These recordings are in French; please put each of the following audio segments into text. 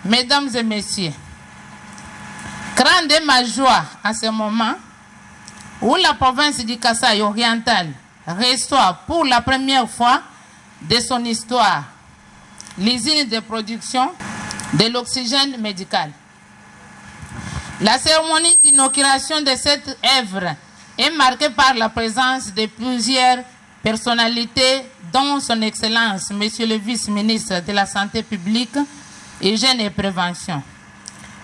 Mesdames et messieurs, grande est ma joie à ce moment où la province du Kasaï oriental reçoit pour la première fois de son histoire l'usine de production de l'oxygène médical. La cérémonie d'inauguration de cette œuvre est marquée par la présence de plusieurs personnalités, dont son Excellence, Monsieur le vice-ministre de la Santé publique, Hygiène et Prévention,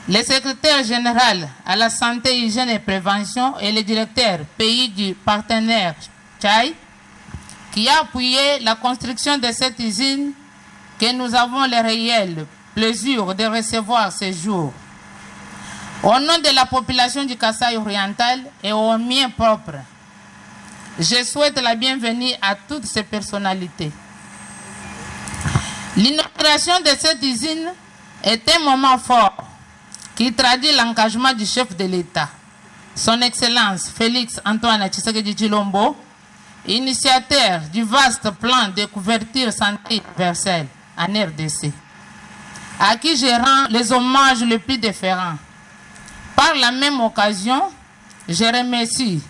le secrétaire général à la Santé, Hygiène et Prévention et le directeur pays du partenaire Tchai, qui a appuyé la construction de cette usine que nous avons le réel plaisir de recevoir ce jour. Au nom de la population du Kasaï oriental et au mien propre, je souhaite la bienvenue à toutes ces personnalités. L'inauguration de cette usine est un moment fort qui traduit l'engagement du chef de l'État, son Excellence Félix Antoine Tshisekedi Tshilombo, initiateur du vaste plan de couverture santé universelle en RDC, à qui je rends les hommages les plus déférents. Par la même occasion, je remercie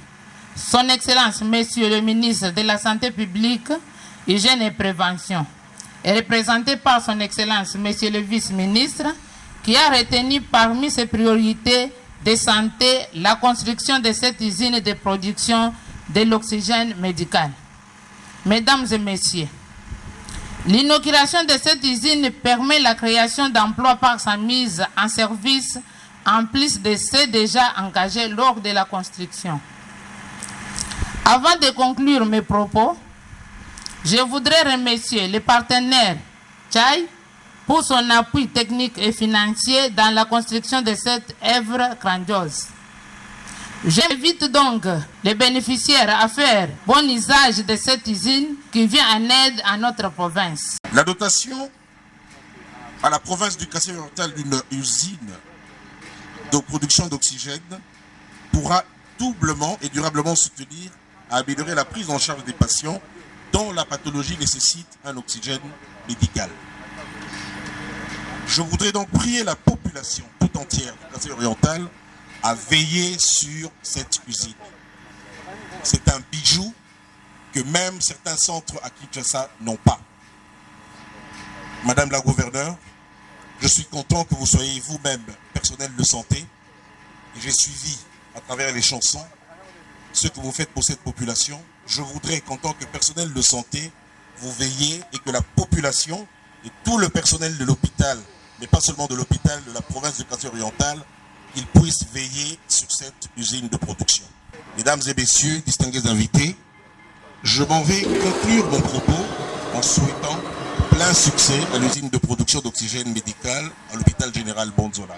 son Excellence, Monsieur le ministre de la Santé publique, Hygiène et Prévention, et représenté par son Excellence, Monsieur le vice-ministre, qui a retenu parmi ses priorités de santé la construction de cette usine de production de l'oxygène médical. Mesdames et messieurs, l'inauguration de cette usine permet la création d'emplois par sa mise en service, en plus de ceux déjà engagés lors de la construction. Avant de conclure mes propos, je voudrais remercier les partenaires Tchai pour son appui technique et financier dans la construction de cette œuvre grandiose. J'invite donc les bénéficiaires à faire bon usage de cette usine qui vient en aide à notre province. La dotation à la province du Kasaï oriental d'une usine de production d'oxygène pourra doublement et durablement soutenir à améliorer la prise en charge des patients dont la pathologie nécessite un oxygène médical. Je voudrais donc prier la population tout entière du Kasaï oriental à veiller sur cette usine. C'est un bijou que même certains centres à Kinshasa n'ont pas. Madame la gouverneure, je suis content que vous soyez vous-même personnel de santé et j'ai suivi à travers les chansons ce que vous faites pour cette population. Je voudrais qu'en tant que personnel de santé, vous veillez et que la population et tout le personnel de l'hôpital, mais pas seulement de l'hôpital de la province du Kasaï oriental, qu'ils puissent veiller sur cette usine de production. Mesdames et messieurs, distingués invités, je m'en vais conclure mon propos en souhaitant plein succès à l'usine de production d'oxygène médical à l'hôpital général Bonzola.